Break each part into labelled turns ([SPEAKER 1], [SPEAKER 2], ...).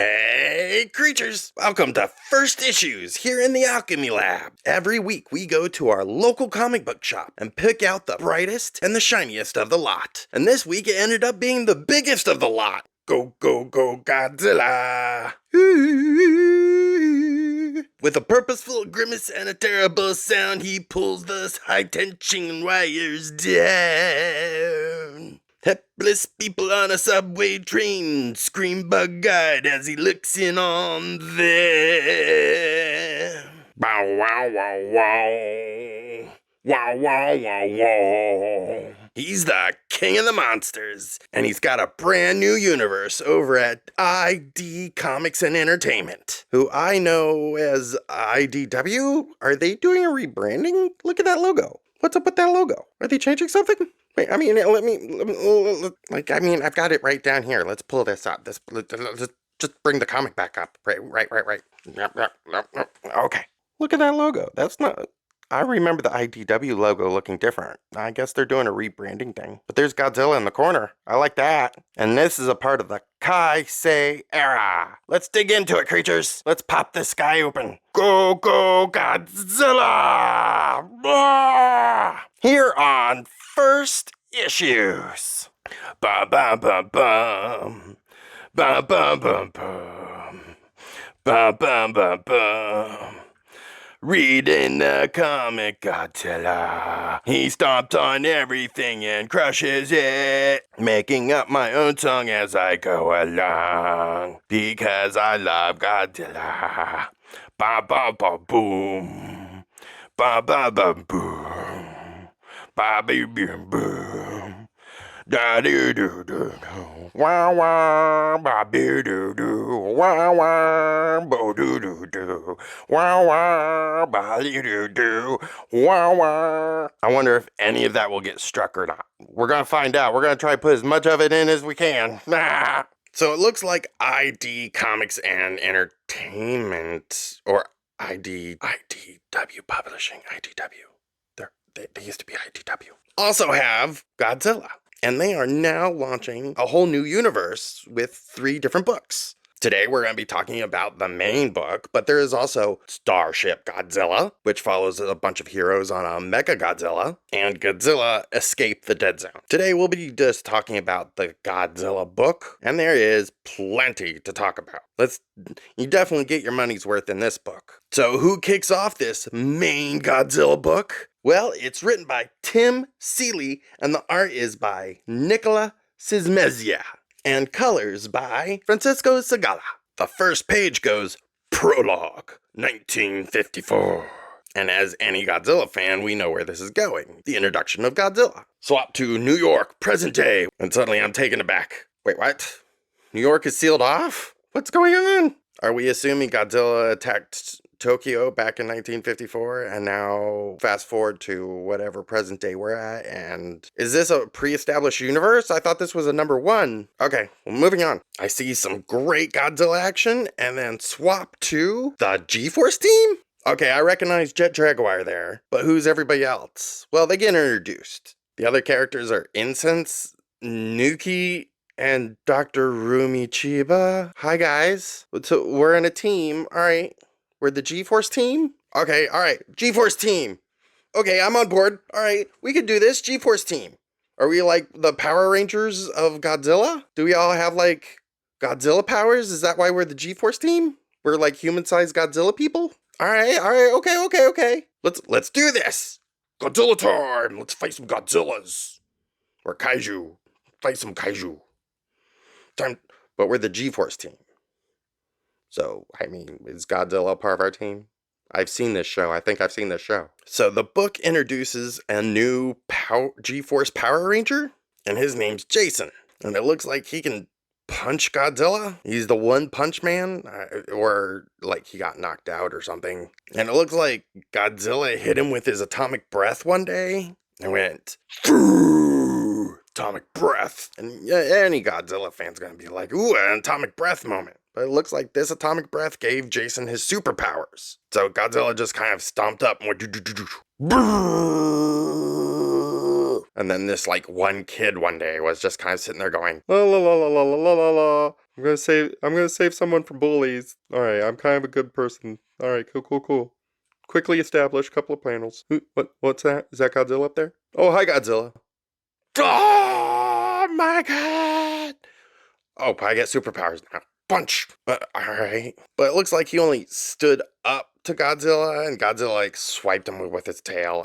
[SPEAKER 1] Hey creatures! Welcome to First Issues here in the Alchemy Lab. Every week we go to our local comic book shop and pick out the brightest and the shiniest of the lot. And this week it ended up being the biggest of the lot. Go, go, go, Godzilla! With a purposeful grimace and a terrible sound, he pulls those high-tension wires down. Helpless people on a subway train scream bug-eyed as he looks in on them. Bow wow wow wow. Wow wow wow wow. He's the king of the monsters, and he's got a brand new universe over at ID Comics and Entertainment, who I know as IDW. Are they doing a rebranding? Look at that logo. What's up with that logo? Are they changing something? Wait, I've got it right down here. Let's pull this up. Let's just bring the comic back up. Right. Yep. Okay. Look at that logo. That's not... I remember the IDW logo looking different. I guess they're doing a rebranding thing. But there's Godzilla in the corner. I like that. And this is a part of the Kaisei era. Let's dig into it, creatures. Let's pop this guy open. Go, go, Godzilla! Blah! Here on First Issues. Ba-ba-ba-bum. Ba-ba-ba-bum. Ba-ba-ba-bum. Reading the comic Godzilla. He stomped on everything and crushes it. Making up my own song as I go along. Because I love Godzilla. Ba ba ba boom. Ba ba ba boom. Ba boo boom boom. Da do do do do. Wah wah ba do do do. Wah wah bo do do do. Wah wah ba do do. Wah wah. I wonder if any of that will get struck or not. We're gonna find out. We're gonna try to put as much of it in as we can. So it looks like ID Comics and Entertainment, or IDW Publishing. IDW. They used to be IDW. Also have Godzilla. And they are now launching a whole new universe with 3 different books. Today we're going to be talking about the main book, but there is also Starship Godzilla, which follows a bunch of heroes on a Mecha Godzilla, and Godzilla Escape the Dead Zone. Today we'll be just talking about the Godzilla book, and there is plenty to talk about. You definitely get your money's worth in this book. So who kicks off this main Godzilla book? Well, it's written by Tim Seeley, and the art is by Nicola Cismezia, and colors by Francisco Segala. The first page goes, Prologue, 1954. And as any Godzilla fan, we know where this is going. The introduction of Godzilla. Swap to New York, present day. And suddenly I'm taken aback. Wait, what? New York is sealed off? What's going on? Are we assuming Godzilla attacked Tokyo back in 1954, and now fast forward to whatever present day we're at, and is this a pre-established universe? I thought this was a number 1. Okay, well, moving on. I see some great Godzilla action, and then swap to the G-Force team? Okay, I recognize Jet Jaguar there, but who's everybody else? Well, they get introduced. The other characters are Incense, Nuki, and Dr. Rumi Chiba. Hi, guys. So we're in a team, all right. We're the G-Force team? Okay, alright. G-Force team. Okay, I'm on board. Alright, we could do this. G-Force team. Are we like the Power Rangers of Godzilla? Do we all have like Godzilla powers? Is that why we're the G-Force team? We're like human-sized Godzilla people? Alright, okay. Let's do this. Godzilla time. Let's fight some Godzillas. Or Kaiju. Fight some Kaiju. But we're the G-Force team. So, is Godzilla part of our team? I've seen this show. I think I've seen this show. So the book introduces a new G-Force Power Ranger, and his name's Jason. And it looks like he can punch Godzilla. He's the One Punch Man, or like he got knocked out or something. And it looks like Godzilla hit him with his atomic breath one day and went, Phoo! Atomic breath. And any Godzilla fan's gonna be like, ooh, an atomic breath moment. But it looks like this atomic breath gave Jason his superpowers. So Godzilla just kind of stomped up and went, and then this like one kid one day was just kind of sitting there going, la la la la la la la la,
[SPEAKER 2] I'm gonna save someone from bullies. Alright, I'm kind of a good person. Alright, cool. Quickly establish a couple of panels. What's that? Is that Godzilla up there? Oh, hi, Godzilla.
[SPEAKER 1] Oh my god! Oh, I get superpowers now. Punch! Alright. But it looks like he only stood up to Godzilla, and Godzilla, like, swiped him with his tail,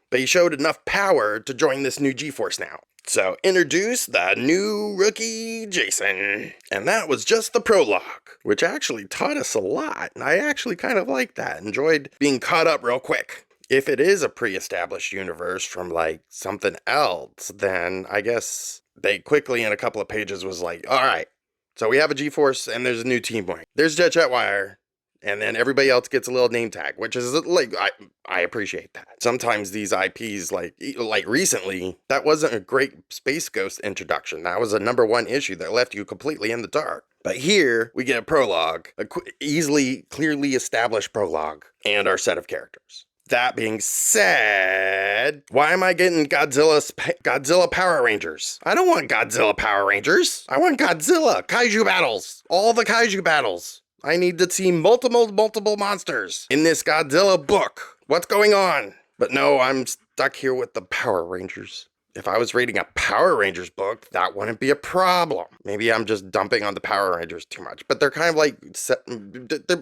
[SPEAKER 1] but he showed enough power to join this new G-Force now. So, introduce the new rookie, Jason. And that was just the prologue, which actually taught us a lot. And I actually kind of liked that. Enjoyed being caught up real quick. If it is a pre-established universe from, like, something else, then I guess they quickly in a couple of pages was like, alright, so we have a G-Force and there's a new team point. There's Jet Jetwire, and then everybody else gets a little name tag, which is, like, I appreciate that. Sometimes these IPs, like recently, that wasn't a great Space Ghost introduction. That was a #1 issue that left you completely in the dark. But here, we get a prologue, clearly established prologue, and our set of characters. That being said, why am I getting Godzilla Power Rangers? I don't want Godzilla Power Rangers. I want Godzilla Kaiju battles. All the Kaiju battles. I need to see multiple monsters in this Godzilla book. What's going on? But no, I'm stuck here with the Power Rangers. If I was reading a Power Rangers book, that wouldn't be a problem. Maybe I'm just dumping on the Power Rangers too much, but they're kind of like,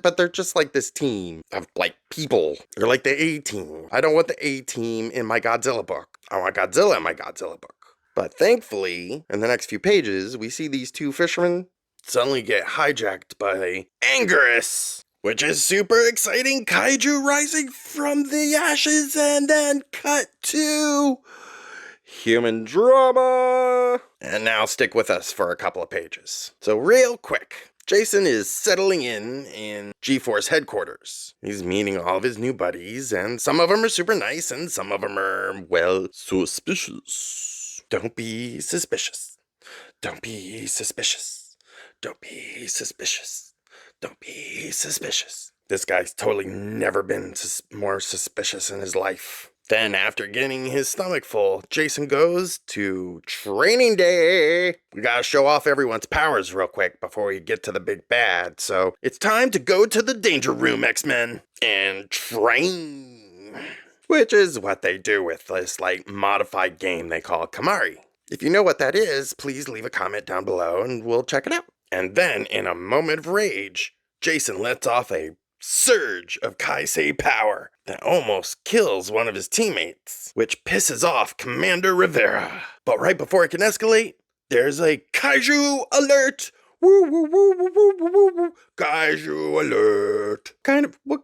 [SPEAKER 1] but they're just like this team of like people. They're like the A-Team. I don't want the A-Team in my Godzilla book. I want Godzilla in my Godzilla book. But thankfully, in the next few pages, we see these two fishermen suddenly get hijacked by Anguirus, which is super exciting. Kaiju rising from the ashes, and then cut to human drama. And now stick with us for a couple of pages. So real quick, Jason is settling in G-Force headquarters. He's meeting all of his new buddies, and some of them are super nice, and some of them are, well, suspicious. Don't be suspicious. Don't be suspicious. Don't be suspicious. Don't be suspicious. This guy's totally never been more suspicious in his life. Then, after getting his stomach full, Jason goes to training day. We gotta show off everyone's powers real quick before we get to the big bad. So, it's time to go to the danger room, X-Men, and train. Which is what they do with this, like, modified game they call Kamari. If you know what that is, please leave a comment down below and we'll check it out. And then, in a moment of rage, Jason lets off a surge of Kaisei power that almost kills one of his teammates, which pisses off Commander Rivera. But right before it can escalate, there's a Kaiju alert! Woo woo woo woo woo woo woo! Kaiju alert! What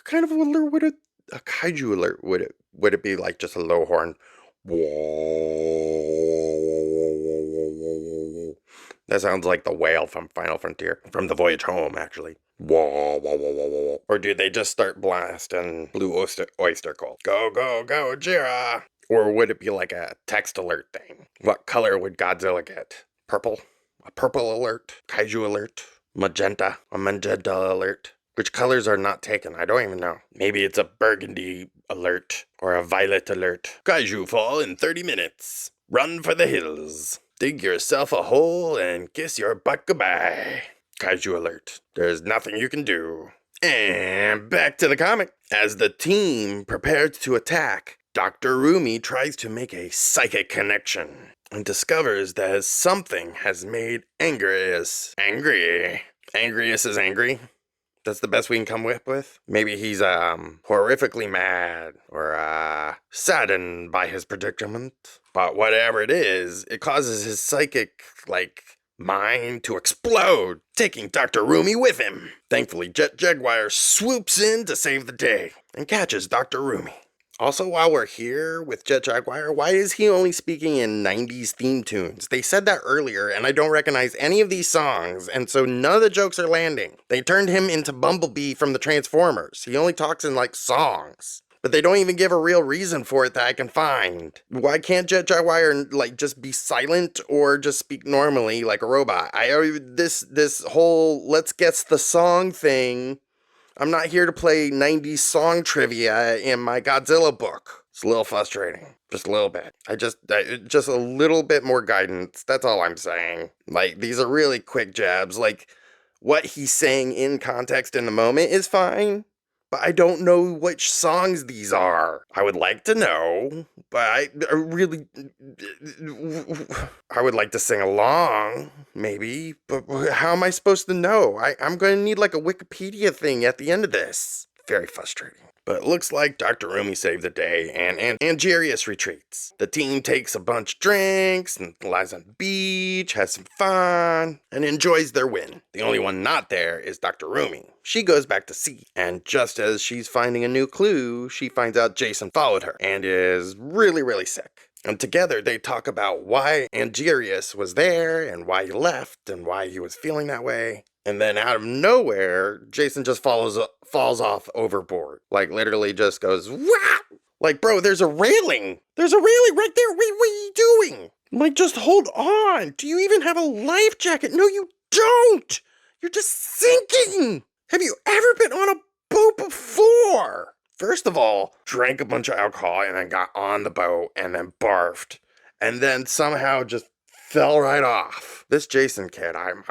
[SPEAKER 1] kind of alert would a Kaiju alert would it be like just a low horn? That sounds like the whale from Final Frontier, from The Voyage Home, actually. Or do they just start blasting Blue Oyster Cult? Go, go, go, Jira! Or would it be like a text alert thing? What color would Godzilla get? Purple? A purple alert? Kaiju alert? Magenta? A magenta alert? Which colors are not taken? I don't even know. Maybe it's a burgundy alert or a violet alert. Kaiju fall in 30 minutes. Run for the hills. Dig yourself a hole and kiss your butt goodbye. Kaiju alert. There's nothing you can do. And back to the comic. As the team prepares to attack, Dr. Rumi tries to make a psychic connection and discovers that something has made Anguirus angry. Anguirus is angry? That's the best we can come up with? Maybe he's horrifically mad or saddened by his predicament. But whatever it is, it causes his psychic, mind to explode, taking Dr. Rumi with him. Thankfully, Jet Jaguar swoops in to save the day and catches Dr. Rumi. Also, while we're here with Jet Jaguar, why is he only speaking in 90s theme tunes? They said that earlier, and I don't recognize any of these songs, and so none of the jokes are landing. They turned him into Bumblebee from the Transformers. He only talks in, songs. But they don't even give a real reason for it that I can find. Why can't Jet Jaguar, just be silent or just speak normally like a robot? This whole let's guess the song thing, I'm not here to play 90s song trivia in my Godzilla book. It's a little frustrating. Just a little bit. Just a little bit more guidance. That's all I'm saying. Like, these are really quick jabs. Like, what he's saying in context in the moment is fine, but I don't know which songs these are. I would like to know, but I really, I would like to sing along, maybe, but how am I supposed to know? I'm going to need like a Wikipedia thing at the end of this. Very frustrating. But it looks like Dr. Rumi saved the day, and Angerius retreats. The team takes a bunch of drinks, and lies on the beach, has some fun, and enjoys their win. The only one not there is Dr. Rumi. She goes back to sea, and just as she's finding a new clue, she finds out Jason followed her, and is really, really sick. And together they talk about why Angerius was there, and why he left, and why he was feeling that way. And then out of nowhere, Jason just falls off overboard. Like, literally just goes, wah! Like, bro, there's a railing. There's a railing right there. What are you doing? Like, just hold on. Do you even have a life jacket? No, you don't. You're just sinking. Have you ever been on a boat before? First of all, drank a bunch of alcohol and then got on the boat and then barfed. And then somehow just fell right off. This Jason kid, I'm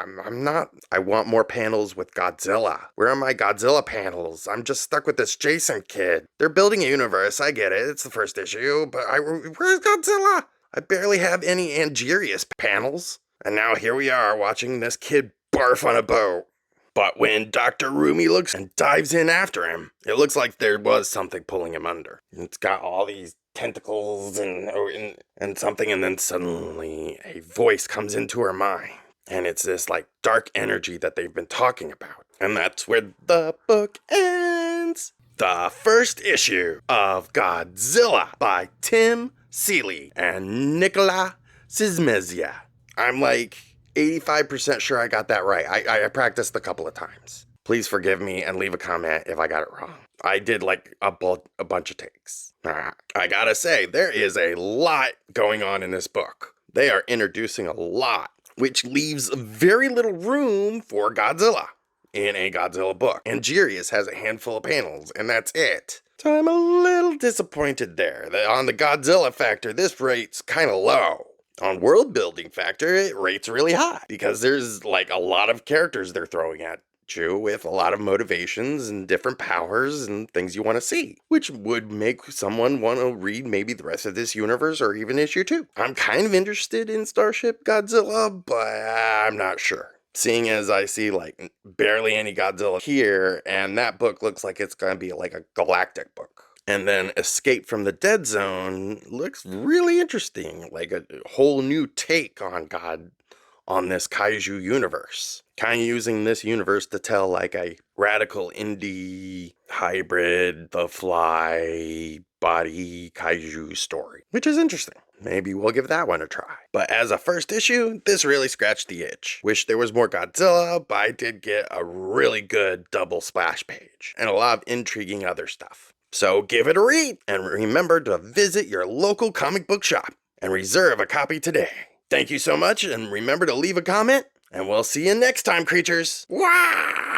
[SPEAKER 1] not. I want more panels with Godzilla. Where are my Godzilla panels? I'm just stuck with this Jason kid. They're building a universe, I get it. It's the first issue, but where's Godzilla? I barely have any Angerius panels. And now here we are watching this kid barf on a boat. But when Dr. Rumi looks and dives in after him, it looks like there was something pulling him under. It's got all these tentacles and something, and then suddenly a voice comes into her mind. And it's this like dark energy that they've been talking about. And that's where the book ends. The first issue of Godzilla by Tim Seeley and Nicola Sismezia. I'm like 85% sure I got that right. I practiced a couple of times. Please forgive me and leave a comment if I got it wrong. I did like a bunch of takes. I gotta say, there is a lot going on in this book. They are introducing a lot, which leaves very little room for Godzilla in a Godzilla book. Angerius has a handful of panels, and that's it. So I'm a little disappointed there. On the Godzilla factor, this rate's kind of low. On world building factor, it rates really high because there's like a lot of characters they're throwing at you with a lot of motivations and different powers and things you want to see, which would make someone want to read maybe the rest of this universe or even issue 2. I'm kind of interested in Starship Godzilla, but I'm not sure. Seeing as I see like barely any Godzilla here, and that book looks like it's going to be like a galactic book. And then Escape from the Dead Zone looks really interesting, like a whole new take on this kaiju universe. Kind of using this universe to tell like a radical indie hybrid, The Fly, body kaiju story, which is interesting. Maybe we'll give that one a try. But as a first issue, this really scratched the itch. Wish there was more Godzilla, but I did get a really good double splash page and a lot of intriguing other stuff. So give it a read, and remember to visit your local comic book shop and reserve a copy today. Thank you so much, and remember to leave a comment, and we'll see you next time, creatures. Wow!